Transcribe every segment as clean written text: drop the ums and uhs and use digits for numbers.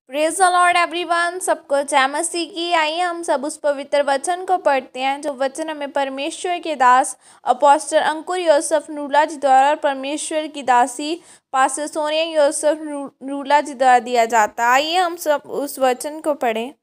Praise the Lord everyone. सबको जय मसीह की। आइए हम सब उस पवित्र वचन को पढ़ते हैं जो वचन हमें परमेश्वर के दास अपोस्टल अंकुर योसेफ नूला जी द्वारा और परमेश्वर की दासी पास्टर सोनिया योसेफ नूला जी द्वारा दिया जाता है। आइए हम सब उस वचन को पढ़ें।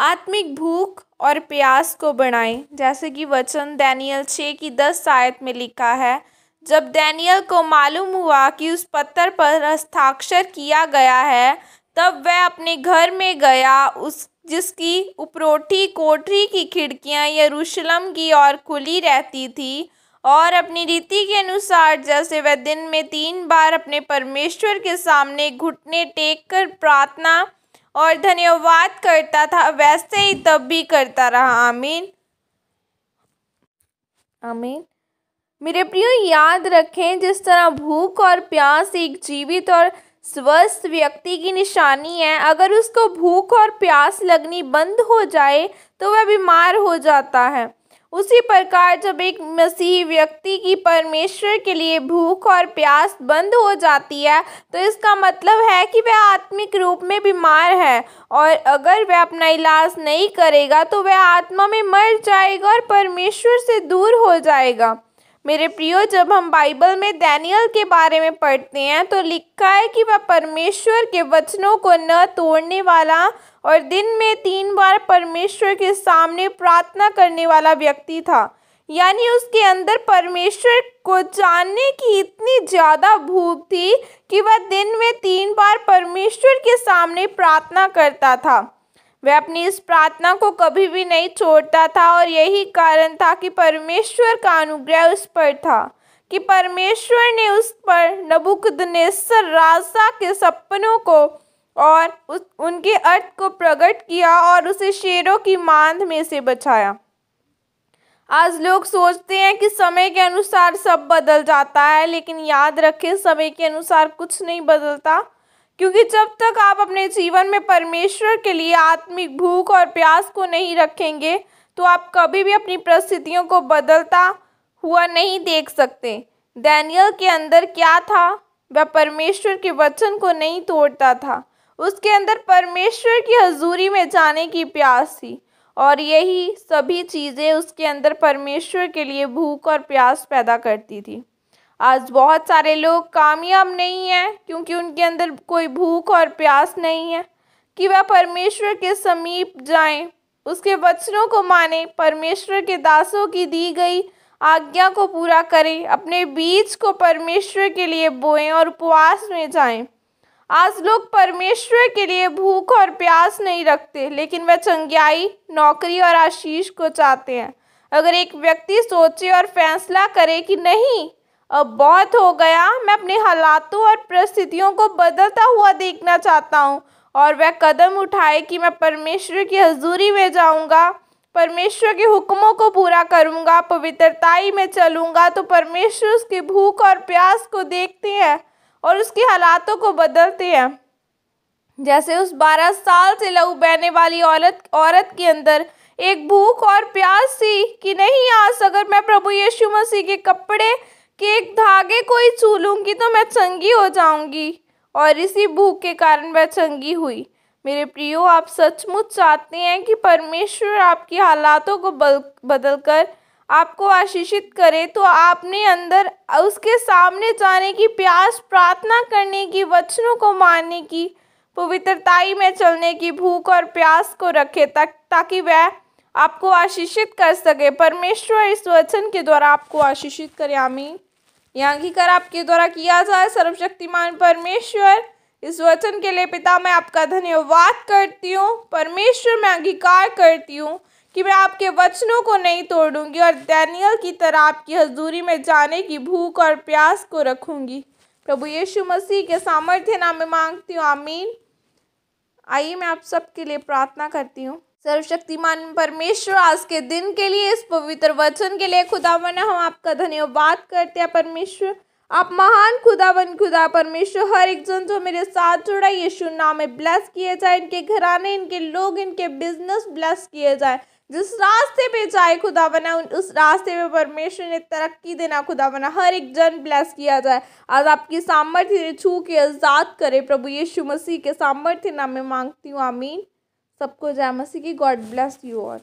आत्मिक भूख और प्यास को बढ़ाएं। जैसे कि वचन दानियल 6 की 10 आयत में लिखा है, जब दानियल को मालूम हुआ कि उस पत्थर पर हस्ताक्षर किया गया है, तब वह अपने घर में गया, उस जिसकी उपरोटी कोठरी की खिड़कियां यरूशलेम की ओर खुली रहती थी, और अपनी रीति के अनुसार जैसे वह दिन में 3 बार अपने परमेश्वर के सामने घुटने टेक कर प्रार्थना और धन्यवाद करता था, वैसे ही तब भी करता रहा। आमीन आमीन। मेरे प्रियो, याद रखें, जिस तरह भूख और प्यास एक जीवित और स्वस्थ व्यक्ति की निशानी है, अगर उसको भूख और प्यास लगनी बंद हो जाए तो वह बीमार हो जाता है। उसी प्रकार जब एक मसीही व्यक्ति की परमेश्वर के लिए भूख और प्यास बंद हो जाती है तो इसका मतलब है कि वह आत्मिक रूप में बीमार है, और अगर वह अपना इलाज नहीं करेगा तो वह आत्मा में मर जाएगा और परमेश्वर से दूर हो जाएगा। मेरे प्रियो, जब हम बाइबल में दानियल के बारे में पढ़ते हैं तो लिखा है कि वह परमेश्वर के वचनों को न तोड़ने वाला और दिन में 3 बार परमेश्वर के सामने प्रार्थना करने वाला व्यक्ति था। यानी उसके अंदर परमेश्वर को जानने की इतनी ज़्यादा भूख थी कि वह दिन में 3 बार परमेश्वर के सामने प्रार्थना करता था। वह अपनी इस प्रार्थना को कभी भी नहीं छोड़ता था, और यही कारण था कि परमेश्वर का अनुग्रह उस पर था, कि परमेश्वर ने उस पर नबूकदनेस्सर राजा के सपनों को और उनके अर्थ को प्रकट किया और उसे शेरों की मांद में से बचाया। आज लोग सोचते हैं कि समय के अनुसार सब बदल जाता है, लेकिन याद रखें, समय के अनुसार कुछ नहीं बदलता, क्योंकि जब तक आप अपने जीवन में परमेश्वर के लिए आत्मिक भूख और प्यास को नहीं रखेंगे तो आप कभी भी अपनी परिस्थितियों को बदलता हुआ नहीं देख सकते। दानियल के अंदर क्या था? वह परमेश्वर के वचन को नहीं तोड़ता था। उसके अंदर परमेश्वर की हजूरी में जाने की प्यास थी, और यही सभी चीज़ें उसके अंदर परमेश्वर के लिए भूख और प्यास पैदा करती थी। आज बहुत सारे लोग कामयाब नहीं हैं क्योंकि उनके अंदर कोई भूख और प्यास नहीं है कि वह परमेश्वर के समीप जाएं, उसके वचनों को मानें, परमेश्वर के दासों की दी गई आज्ञा को पूरा करें, अपने बीज को परमेश्वर के लिए बोएं और उपवास में जाएं। आज लोग परमेश्वर के लिए भूख और प्यास नहीं रखते, लेकिन वह चंगियाई, नौकरी और आशीष को चाहते हैं। अगर एक व्यक्ति सोचे और फैसला करे कि नहीं, अब बहुत हो गया, मैं अपने हालातों और परिस्थितियों को बदलता हुआ देखना चाहता हूँ, और वह कदम उठाए कि मैं परमेश्वर की हजूरी में जाऊँगा, परमेश्वर के हुक्मों को पूरा करूँगा, पवित्रताई में चलूँगा, तो परमेश्वर उसकी भूख और प्यास को देखते हैं और उसके हालातों को बदलते हैं। जैसे उस 12 साल से लहू बहने वाली औरत के अंदर एक भूख और प्यास थी कि नहीं, आज अगर मैं प्रभु यीशु मसीह के कपड़े के एक धागे को ही छू लूँगी तो मैं चंगी हो जाऊँगी, और इसी भूख के कारण वह चंगी हुई। मेरे प्रियो, आप सचमुच चाहते हैं कि परमेश्वर आपकी हालातों को बदलकर आपको आशीषित करे, तो आपने अंदर उसके सामने जाने की प्यास, प्रार्थना करने की, वचनों को मानने की, पवित्रताई में चलने की भूख और प्यास को रखे, ताकि वह आपको आशीषित कर सके। परमेश्वर इस वचन के द्वारा आपको आशीषित करे। आमीन। यहाँ की कर आपके द्वारा किया जाए। सर्वशक्तिमान परमेश्वर, इस वचन के लिए पिता, मैं आपका धन्यवाद करती हूँ। परमेश्वर, मैं अंगीकार करती हूँ कि मैं आपके वचनों को नहीं तोड़ूंगी और दानियल की तरह आपकी हजूरी में जाने की भूख और प्यास को रखूंगी। प्रभु यीशु मसीह के सामर्थ्य नाम में मांगती हूँ। आमीन। आइए मैं आप सबके लिए प्रार्थना करती हूँ। सर्वशक्तिमान परमेश्वर, आज के दिन के लिए, इस पवित्र वचन के लिए खुदावन, हम आपका धन्यवाद करते हैं। परमेश्वर, आप महान खुदा परमेश्वर, हर एक जन जो मेरे साथ जुड़ा, यीशु नाम में ब्लेस किए जाए, इनके घराने, इनके लोग, इनके बिजनेस ब्लेस किए जाए। जिस रास्ते पे जाए खुदा बना उस रास्ते पे परमेश्वर ने तरक्की देना खुदा बना, हर एक जन ब्लेस किया जाए। आज आपकी सामर्थ्य छू के आज़ाद करे प्रभु यीशु मसीह के सामर्थ्य नाम में मांगती हूँ, आमीन। सबको जय मसीह की। God bless you all.